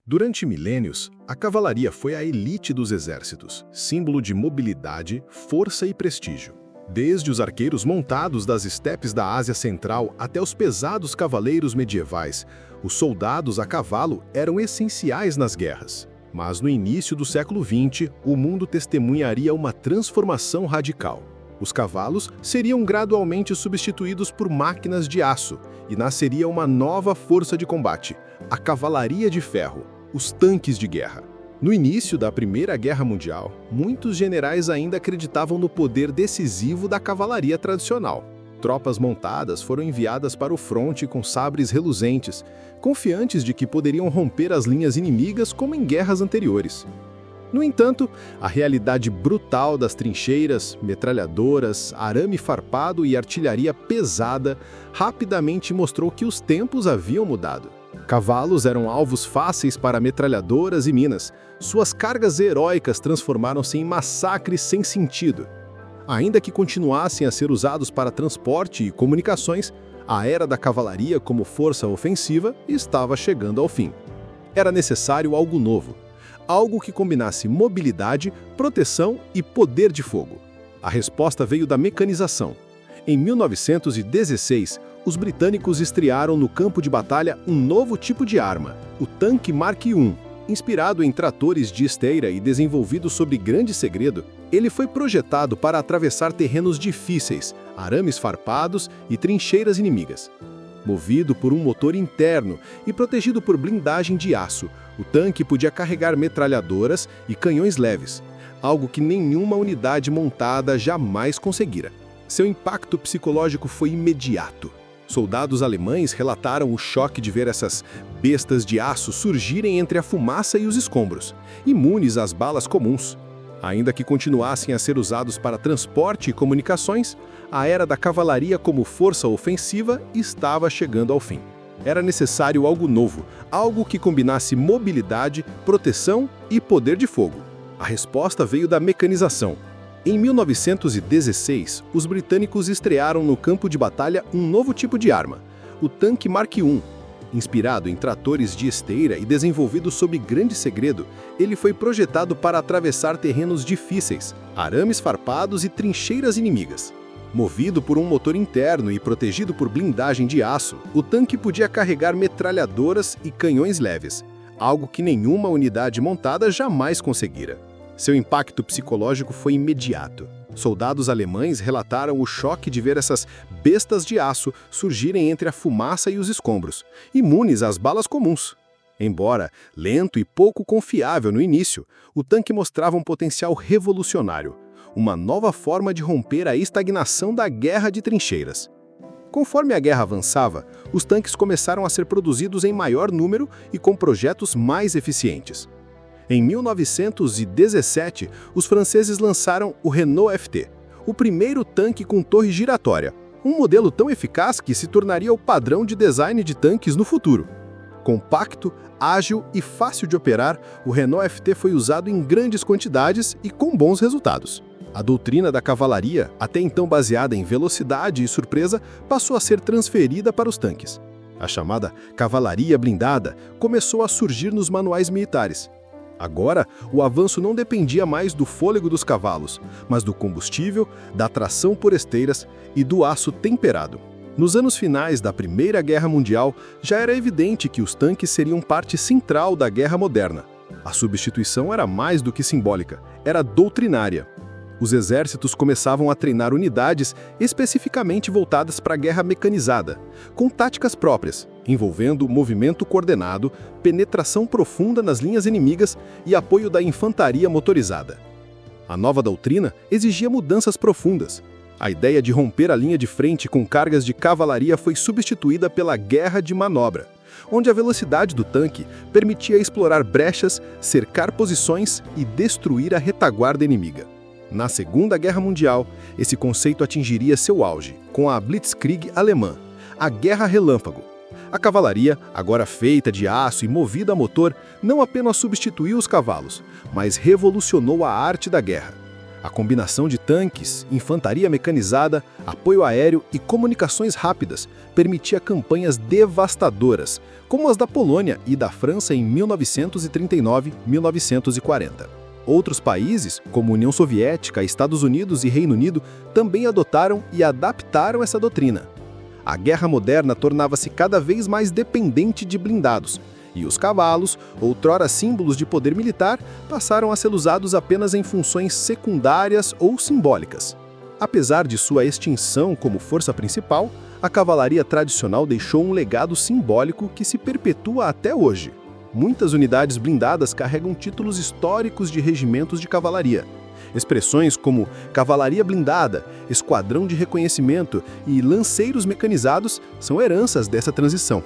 Durante milênios, a cavalaria foi a elite dos exércitos, símbolo de mobilidade, força e prestígio. Desde os arqueiros montados das estepes da Ásia Central até os pesados cavaleiros medievais, os soldados a cavalo eram essenciais nas guerras. Mas no início do século XX, o mundo testemunharia uma transformação radical. Os cavalos seriam gradualmente substituídos por máquinas de aço e nasceria uma nova força de combate, a cavalaria de ferro, os tanques de guerra. No início da Primeira Guerra Mundial, muitos generais ainda acreditavam no poder decisivo da cavalaria tradicional. Tropas montadas foram enviadas para o fronte com sabres reluzentes, confiantes de que poderiam romper as linhas inimigas como em guerras anteriores. No entanto, a realidade brutal das trincheiras, metralhadoras, arame farpado e artilharia pesada rapidamente mostrou que os tempos haviam mudado. Cavalos eram alvos fáceis para metralhadoras e minas. Suas cargas heróicas transformaram-se em massacres sem sentido. Ainda que continuassem a ser usados para transporte e comunicações, a era da cavalaria como força ofensiva estava chegando ao fim. Era necessário algo novo. Algo que combinasse mobilidade, proteção e poder de fogo. A resposta veio da mecanização. Em 1916, os britânicos estrearam no campo de batalha um novo tipo de arma, o tanque Mark I. Inspirado em tratores de esteira e desenvolvido sob grande segredo, ele foi projetado para atravessar terrenos difíceis, arames farpados e trincheiras inimigas. Movido por um motor interno e protegido por blindagem de aço, o tanque podia carregar metralhadoras e canhões leves, algo que nenhuma unidade montada jamais conseguira. Seu impacto psicológico foi imediato. Soldados alemães relataram o choque de ver essas bestas de aço surgirem entre a fumaça e os escombros, imunes às balas comuns. Ainda que continuassem a ser usados para transporte e comunicações, a era da cavalaria como força ofensiva estava chegando ao fim. Era necessário algo novo, algo que combinasse mobilidade, proteção e poder de fogo. A resposta veio da mecanização. Em 1916, os britânicos estrearam no campo de batalha um novo tipo de arma, o tanque Mark I. Inspirado em tratores de esteira e desenvolvido sob grande segredo, ele foi projetado para atravessar terrenos difíceis, arames farpados e trincheiras inimigas. Movido por um motor interno e protegido por blindagem de aço, o tanque podia carregar metralhadoras e canhões leves, algo que nenhuma unidade montada jamais conseguira. Seu impacto psicológico foi imediato. Soldados alemães relataram o choque de ver essas bestas de aço surgirem entre a fumaça e os escombros, imunes às balas comuns. Embora lento e pouco confiável no início, o tanque mostrava um potencial revolucionário, uma nova forma de romper a estagnação da guerra de trincheiras. Conforme a guerra avançava, os tanques começaram a ser produzidos em maior número e com projetos mais eficientes. Em 1917, os franceses lançaram o Renault FT, o primeiro tanque com torre giratória, um modelo tão eficaz que se tornaria o padrão de design de tanques no futuro. Compacto, ágil e fácil de operar, o Renault FT foi usado em grandes quantidades e com bons resultados. A doutrina da cavalaria, até então baseada em velocidade e surpresa, passou a ser transferida para os tanques. A chamada cavalaria blindada começou a surgir nos manuais militares. Agora, o avanço não dependia mais do fôlego dos cavalos, mas do combustível, da tração por esteiras e do aço temperado. Nos anos finais da Primeira Guerra Mundial, já era evidente que os tanques seriam parte central da guerra moderna. A substituição era mais do que simbólica, era doutrinária. Os exércitos começavam a treinar unidades especificamente voltadas para a guerra mecanizada, com táticas próprias, envolvendo movimento coordenado, penetração profunda nas linhas inimigas e apoio da infantaria motorizada. A nova doutrina exigia mudanças profundas. A ideia de romper a linha de frente com cargas de cavalaria foi substituída pela guerra de manobra, onde a velocidade do tanque permitia explorar brechas, cercar posições e destruir a retaguarda inimiga. Na Segunda Guerra Mundial, esse conceito atingiria seu auge, com a Blitzkrieg alemã, a Guerra Relâmpago. A cavalaria, agora feita de aço e movida a motor, não apenas substituiu os cavalos, mas revolucionou a arte da guerra. A combinação de tanques, infantaria mecanizada, apoio aéreo e comunicações rápidas permitia campanhas devastadoras, como as da Polônia e da França em 1939-1940. Outros países, como União Soviética, Estados Unidos e Reino Unido, também adotaram e adaptaram essa doutrina. A guerra moderna tornava-se cada vez mais dependente de blindados, e os cavalos, outrora símbolos de poder militar, passaram a ser usados apenas em funções secundárias ou simbólicas. Apesar de sua extinção como força principal, a cavalaria tradicional deixou um legado simbólico que se perpetua até hoje. Muitas unidades blindadas carregam títulos históricos de regimentos de cavalaria. Expressões como cavalaria blindada, esquadrão de reconhecimento e lanceiros mecanizados são heranças dessa transição.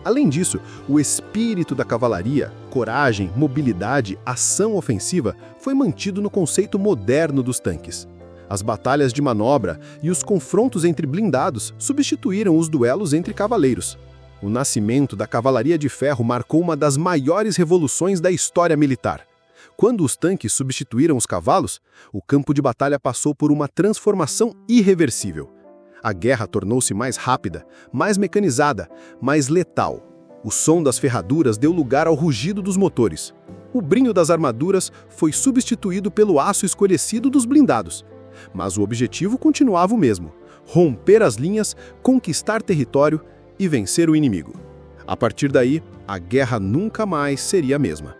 Além disso, o espírito da cavalaria, coragem, mobilidade, ação ofensiva, foi mantido no conceito moderno dos tanques. As batalhas de manobra e os confrontos entre blindados substituíram os duelos entre cavaleiros. O nascimento da cavalaria de ferro marcou uma das maiores revoluções da história militar. Quando os tanques substituíram os cavalos, o campo de batalha passou por uma transformação irreversível. A guerra tornou-se mais rápida, mais mecanizada, mais letal. O som das ferraduras deu lugar ao rugido dos motores. O brilho das armaduras foi substituído pelo aço escurecido dos blindados. Mas o objetivo continuava o mesmo: romper as linhas, conquistar território e vencer o inimigo. A partir daí, a guerra nunca mais seria a mesma.